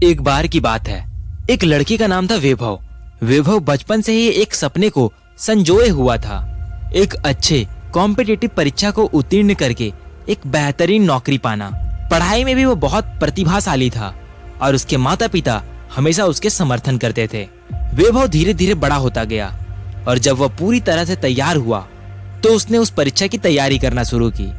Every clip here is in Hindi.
एक बार की बात है, एक लड़के का नाम था वैभव। वैभव बचपन से ही एक सपने को संजोए हुआ था, एक अच्छे कॉम्पिटिटिव परीक्षा को उत्तीर्ण करके एक बेहतरीन नौकरी पाना। पढ़ाई में भी वो बहुत प्रतिभाशाली था और उसके माता पिता हमेशा उसके समर्थन करते थे। वैभव धीरे धीरे बड़ा होता गया और जब वह पूरी तरह से तैयार हुआ तो उसने उस परीक्षा की तैयारी करना शुरू की,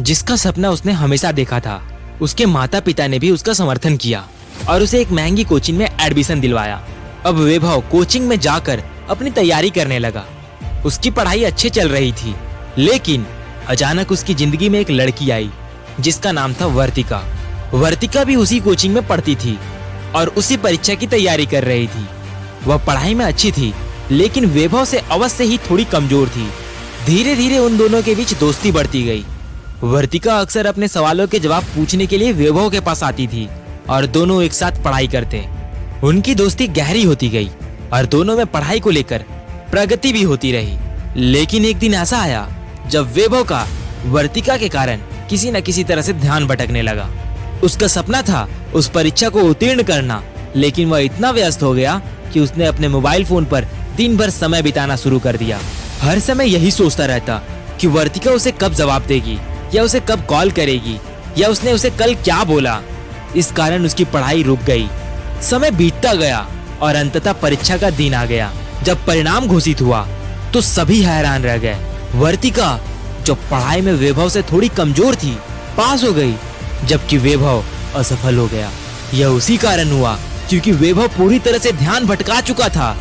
जिसका सपना उसने हमेशा देखा था। उसके माता पिता ने भी उसका समर्थन किया और उसे एक महंगी कोचिंग में एडमिशन दिलवाया। अब वैभव कोचिंग में जाकर अपनी तैयारी करने लगा। उसकी पढ़ाई अच्छे चल रही थी, लेकिन अचानक उसकी जिंदगी में एक लड़की आई जिसका नाम था वर्तिका। वर्तिका भी उसी कोचिंग में पढ़ती थी और उसी परीक्षा की तैयारी कर रही थी। वह पढ़ाई में अच्छी थी, लेकिन वैभव से अवश्य ही थोड़ी कमजोर थी। धीरे धीरे उन दोनों के बीच दोस्ती बढ़ती गई। वर्तिका अक्सर अपने सवालों के जवाब पूछने के लिए वैभव के पास आती थी और दोनों एक साथ पढ़ाई करते। उनकी दोस्ती गहरी होती गई और दोनों में पढ़ाई को लेकर प्रगति भी होती रही। लेकिन एक दिन ऐसा आया जब वैभव का वर्तिका के कारण किसी न किसी तरह से ध्यान भटकने लगा। उसका सपना था उस परीक्षा को उत्तीर्ण करना, लेकिन वह इतना व्यस्त हो गया कि उसने अपने मोबाइल फोन पर दिन भर समय बिताना शुरू कर दिया। हर समय यही सोचता रहता कि वर्तिका उसे कब जवाब देगी या उसे कब कॉल करेगी या उसने उसे कल क्या बोला। इस कारण उसकी पढ़ाई रुक गई। समय बीतता गया और अंततः परीक्षा का दिन आ गया। जब परिणाम घोषित हुआ तो सभी हैरान रह गए। वर्तिका, जो पढ़ाई में वैभव से थोड़ी कमजोर थी, पास हो गई, जबकि वैभव असफल हो गया। यह उसी कारण हुआ क्योंकि वैभव पूरी तरह से ध्यान भटका चुका था।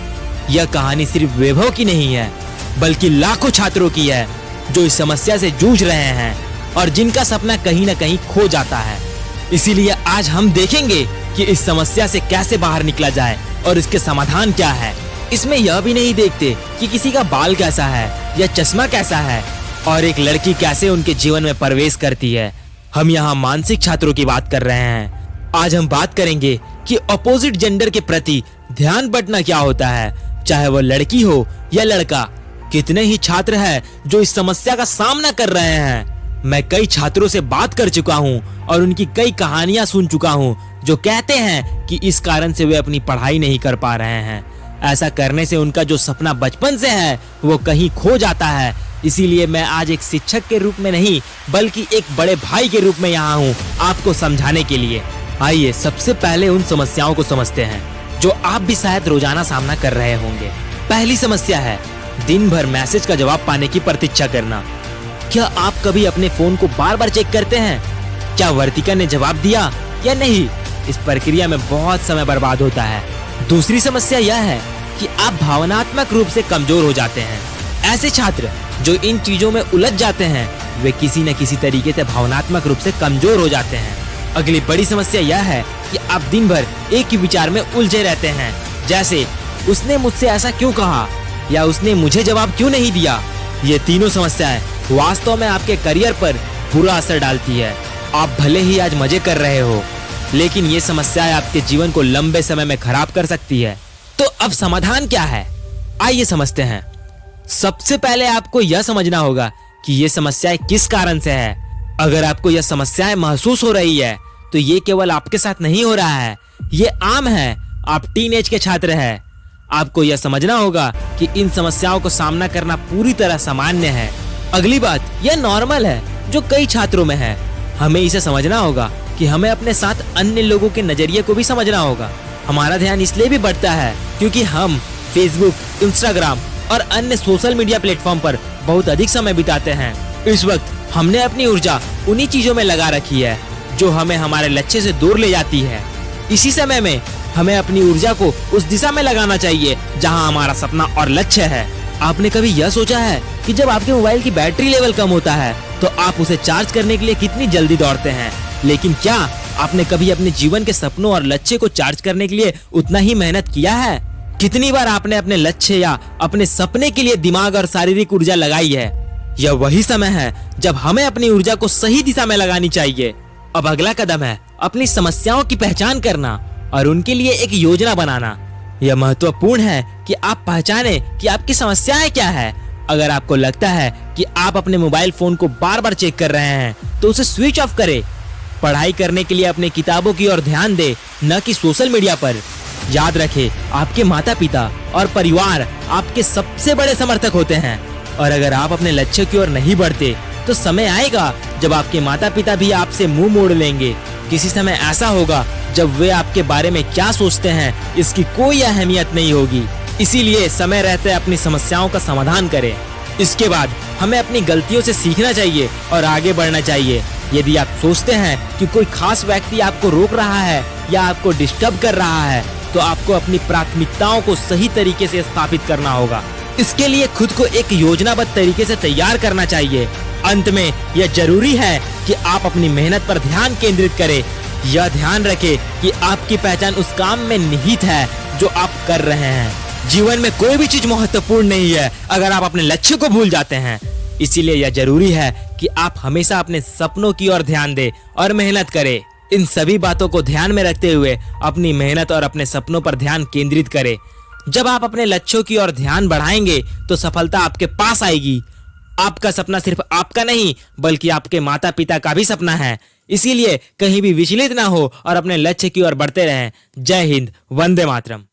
यह कहानी सिर्फ वैभव की नहीं है, बल्कि लाखों छात्रों की है जो इस समस्या से जूझ रहे हैं और जिनका सपना कहीं न कहीं खो जाता है। इसीलिए आज हम देखेंगे कि इस समस्या से कैसे बाहर निकला जाए और इसके समाधान क्या है। इसमें यह भी नहीं देखते कि किसी का बाल कैसा है या चश्मा कैसा है और एक लड़की कैसे उनके जीवन में प्रवेश करती है। हम यहाँ मानसिक छात्रों की बात कर रहे हैं। आज हम बात करेंगे कि अपोजिट जेंडर के प्रति ध्यान बंटना क्या होता है, चाहे वो लड़की हो या लड़का। कितने ही छात्र हैं जो इस समस्या का सामना कर रहे हैं। मैं कई छात्रों से बात कर चुका हूँ और उनकी कई कहानियां सुन चुका हूँ जो कहते हैं कि इस कारण से वे अपनी पढ़ाई नहीं कर पा रहे हैं। ऐसा करने से उनका जो सपना बचपन से है वो कहीं खो जाता है। इसीलिए मैं आज एक शिक्षक के रूप में नहीं, बल्कि एक बड़े भाई के रूप में यहाँ हूँ आपको समझाने के लिए। आइए सबसे पहले उन समस्याओं को समझते हैं जो आप भी शायद रोजाना सामना कर रहे होंगे। पहली समस्या है दिन भर मैसेज का जवाब पाने की प्रतीक्षा करना। क्या आप कभी अपने फोन को बार बार चेक करते हैं? क्या वर्तिका ने जवाब दिया या नहीं? इस प्रक्रिया में बहुत समय बर्बाद होता है। दूसरी समस्या यह है कि आप भावनात्मक रूप से कमजोर हो जाते हैं। ऐसे छात्र जो इन चीजों में उलझ जाते हैं वे किसी न किसी तरीके से भावनात्मक रूप से कमजोर हो जाते हैं। अगली बड़ी समस्या यह है कि आप दिन भर एक ही विचार में उलझे रहते हैं, जैसे उसने मुझसे ऐसा क्यों कहा या उसने मुझे जवाब क्यों नहीं दिया। ये तीनों समस्याएं वास्तव में आपके करियर पर बुरा असर डालती है। आप भले ही आज मजे कर रहे हो, लेकिन ये समस्याएं आपके जीवन को लंबे समय में खराब कर सकती है। तो अब समाधान क्या है, आइए समझते हैं। सबसे पहले आपको यह समझना होगा कि ये समस्याएं किस कारण से है। अगर आपको यह समस्याएं महसूस हो रही है तो ये केवल आपके साथ नहीं हो रहा है, ये आम है। आप टीनेज के छात्र हैं। आपको यह समझना होगा कि इन समस्याओं को सामना करना पूरी तरह सामान्य है। अगली बात, यह नॉर्मल है जो कई छात्रों में है। हमें इसे समझना होगा कि हमें अपने साथ अन्य लोगों के नजरिए को भी समझना होगा। हमारा ध्यान इसलिए भी बढ़ता है क्योंकि हम फेसबुक, इंस्टाग्राम और अन्य सोशल मीडिया प्लेटफॉर्म पर बहुत अधिक समय बिताते हैं। इस वक्त हमने अपनी ऊर्जा उन्हीं चीजों में लगा रखी है जो हमें हमारे लक्ष्य से दूर ले जाती है। इसी समय में हमें अपनी ऊर्जा को उस दिशा में लगाना चाहिए जहां हमारा सपना और लक्ष्य है। आपने कभी यह सोचा है कि जब आपके मोबाइल की बैटरी लेवल कम होता है तो आप उसे चार्ज करने के लिए कितनी जल्दी दौड़ते हैं, लेकिन क्या आपने कभी अपने जीवन के सपनों और लक्ष्य को चार्ज करने के लिए उतना ही मेहनत किया है? कितनी बार आपने अपने लक्ष्य या अपने सपने के लिए दिमाग और शारीरिक ऊर्जा लगाई है? यह वही समय है जब हमें अपनी ऊर्जा को सही दिशा में लगानी चाहिए। अब अगला कदम है अपनी समस्याओं की पहचान करना और उनके लिए एक योजना बनाना। यह महत्वपूर्ण है कि आप पहचाने कि आपकी समस्याएं क्या है। अगर आपको लगता है कि आप अपने मोबाइल फोन को बार बार चेक कर रहे हैं तो उसे स्विच ऑफ करें। पढ़ाई करने के लिए अपने किताबों की ओर ध्यान दे, न कि सोशल मीडिया पर। याद रखे, आपके माता पिता और परिवार आपके सबसे बड़े समर्थक होते हैं, और अगर आप अपने लक्ष्य की ओर नहीं बढ़ते तो समय आएगा जब आपके माता पिता भी आपसे मुंह मोड़ लेंगे। किसी समय ऐसा होगा जब वे आपके बारे में क्या सोचते हैं इसकी कोई अहमियत नहीं होगी। इसीलिए समय रहते अपनी समस्याओं का समाधान करें। इसके बाद हमें अपनी गलतियों से सीखना चाहिए और आगे बढ़ना चाहिए। यदि आप सोचते हैं कि कोई खास व्यक्ति आपको रोक रहा है या आपको डिस्टर्ब कर रहा है, तो आपको अपनी प्राथमिकताओं को सही तरीके से स्थापित करना होगा। इसके लिए खुद को एक योजनाबद्ध तरीके से तैयार करना चाहिए। अंत में यह जरूरी है कि आप अपनी मेहनत पर ध्यान केंद्रित करें। यह ध्यान रखें कि आपकी पहचान उस काम में निहित है जो आप कर रहे हैं। जीवन में कोई भी चीज महत्वपूर्ण नहीं है अगर आप अपने लक्ष्य को भूल जाते हैं। इसीलिए यह जरूरी है कि आप हमेशा अपने सपनों की ओर ध्यान दें और मेहनत करें। इन सभी बातों को ध्यान में रखते हुए अपनी मेहनत और अपने सपनों पर ध्यान केंद्रित करें। जब आप अपने लक्ष्यों की ओर ध्यान बढ़ाएंगे तो सफलता आपके पास आएगी। आपका सपना सिर्फ आपका नहीं बल्कि आपके माता पिता का भी सपना है। इसीलिए कहीं भी विचलित ना हो और अपने लक्ष्य की ओर बढ़ते रहें। जय हिंद, वंदे मातरम।